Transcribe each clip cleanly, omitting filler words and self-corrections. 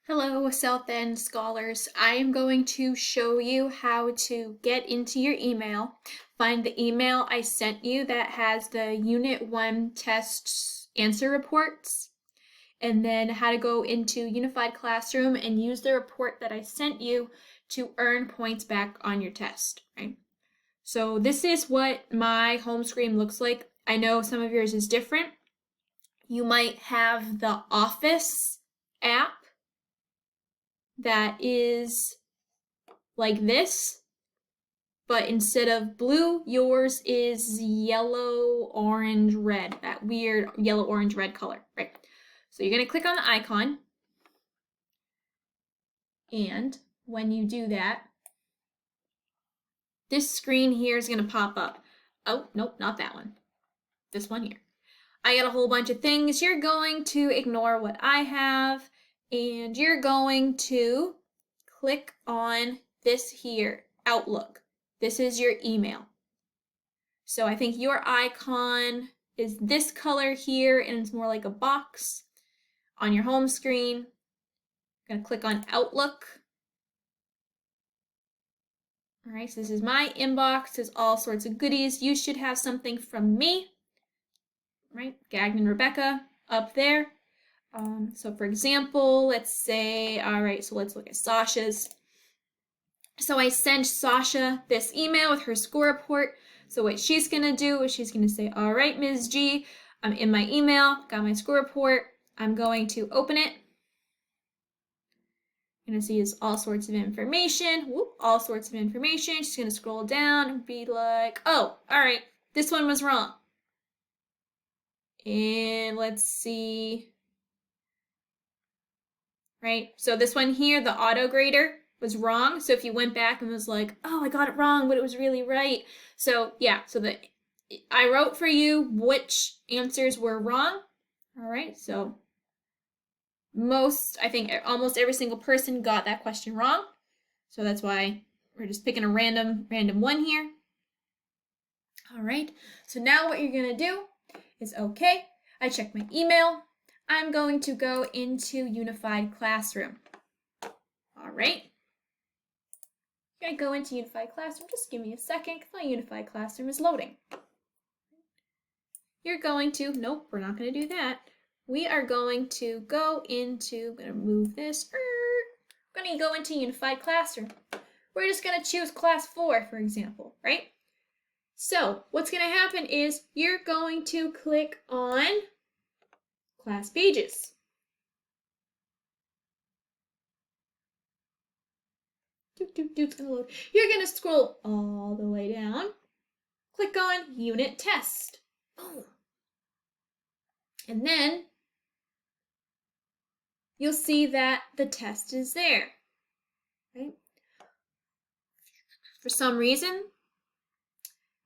Hello, South End scholars. I am going to show you how to get into your email, find the email I sent you that has the Unit 1 test answer reports, and then how to go into Unified Classroom and use the report that I sent you to earn points back on your test, right? So this is what my home screen looks like. I know some of yours is different. You might have the Office app that is like this, but instead of blue, yours is yellow, orange, red, that weird yellow, orange, red color, right? So you're gonna click on the icon, and when you do that, this screen here is gonna pop up. Oh, nope, not that one. This one here. I got a whole bunch of things. You're going to ignore what I have, and you're going to click on this here, Outlook. This is your email. So I think your icon is this color here, and it's more like a box on your home screen. I'm gonna click on Outlook. All right, so this is my inbox. There's all sorts of goodies. You should have something from me, right? Gagnon Rebecca up there. So for example, let's say, all right, so let's look at Sasha's. So I sent Sasha this email with her score report. So what she's gonna do is she's gonna say, all right, Ms. G, I'm in my email, got my score report. I'm going to open it. You're gonna see is all sorts of information. Whoop, all sorts of information. She's gonna scroll down and be like, oh, all right, this one was wrong. And let's see. Right? So this one here, the auto grader was wrong. So if you went back and was like, oh, I got it wrong, but it was really right. So yeah, so I wrote for you which answers were wrong. All right, so I think almost every single person got that question wrong. So that's why we're just picking a random one here. All right, so now what you're gonna do is, okay, I checked my email. I'm going to go into Unified Classroom. All right. You're going to go into Unified Classroom. Just give me a second because my Unified Classroom is loading. You're going to, nope, we're not going to do that. We are going to go into, I'm going to move this. We're going to go into Unified Classroom. We're just going to choose Class 4, for example, right? So what's going to happen is you're going to click on Class Pages. It's gonna load. You're gonna scroll all the way down. Click on Unit Test. Boom. And then you'll see that the test is there. Right? For some reason,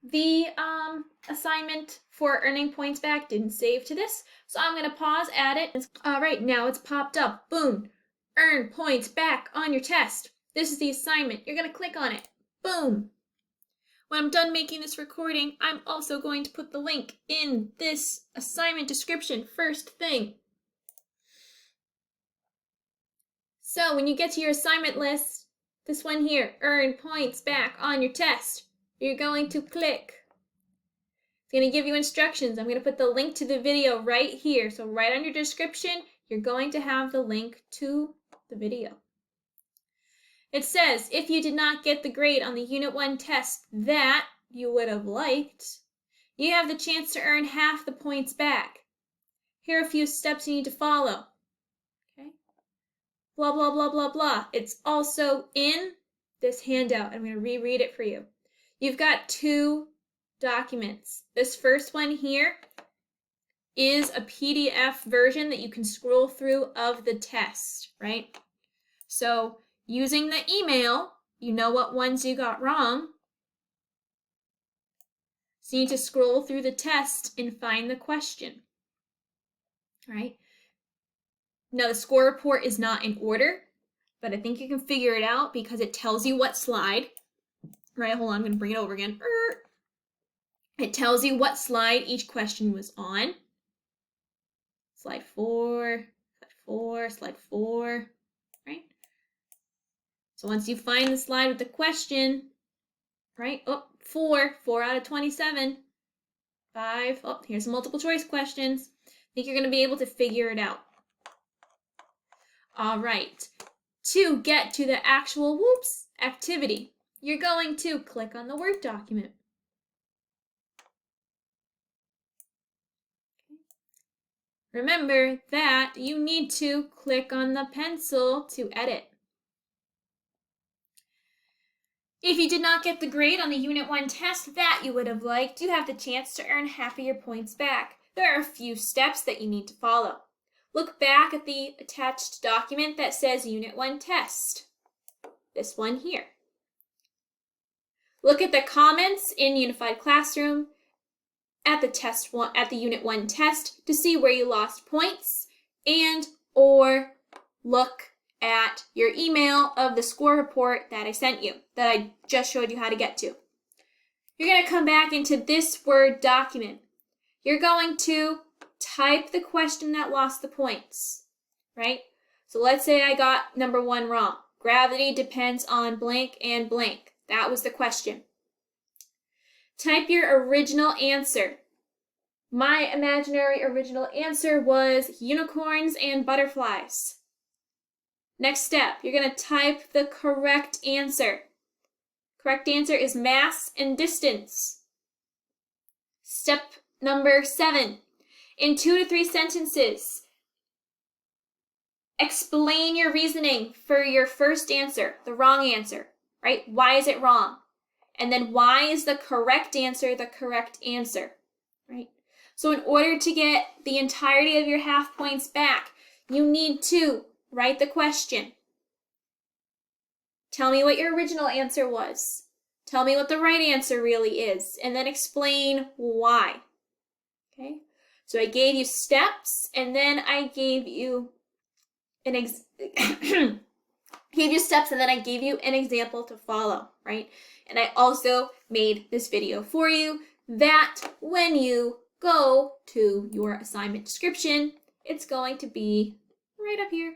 the assignment for earning points back didn't save to this, so I'm gonna pause at it. All right, now it's popped up. Boom. Earn points back on your test. This is the assignment. You're gonna click on it. Boom. When I'm done making this recording, I'm also going to put the link in this assignment description first thing. So when you get to your assignment list, this one here, earn points back on your test, you're going to click. It's going to give you instructions. I'm going to put the link to the video right here. So right on your description, you're going to have the link to the video. It says, if you did not get the grade on the Unit 1 test that you would have liked, you have the chance to earn half the points back. Here are a few steps you need to follow. Okay? Blah, blah, blah, blah, blah. It's also in this handout. I'm going to reread it for you. You've got two documents. This first one here is a PDF version that you can scroll through of the test, right? So using the email, you know what ones you got wrong. So you need to scroll through the test and find the question. All right? Now the score report is not in order, but I think you can figure it out because it tells you what slide. Right, hold on, I'm going to bring it over again. It tells you what slide each question was on. Slide 4, slide 4, slide 4. So once you find the slide with the question, right? Oh, 4 out of 27. 5, oh, here's some multiple choice questions. I think you're going to be able to figure it out. All right. To get to the actual, activity, you're going to click on the Word document. Remember that you need to click on the pencil to edit. If you did not get the grade on the Unit 1 test that you would have liked, you have the chance to earn half of your points back. There are a few steps that you need to follow. Look back at the attached document that says Unit 1 test. This one here. Look at the comments in Unified Classroom at the Unit 1 test to see where you lost points, and or look at your email of the score report that I sent you, that I just showed you how to get to. You're going to come back into this Word document. You're going to type the question that lost the points, right? So let's say I got number 1 wrong. Gravity depends on blank and blank. That was the question. Type your original answer. My imaginary original answer was unicorns and butterflies. Next step, you're going to type the correct answer. Correct answer is mass and distance. Step number 7. In 2 to 3 sentences, explain your reasoning for your first answer, the wrong answer, right? Why is it wrong? And then why is the correct answer, right? So in order to get the entirety of your half points back, you need to write the question. Tell me what your original answer was. Tell me what the right answer really is, and then explain why. Okay? So I gave you steps, and then I gave you an example to follow, right? And I also made this video for you that when you go to your assignment description, it's going to be right up here.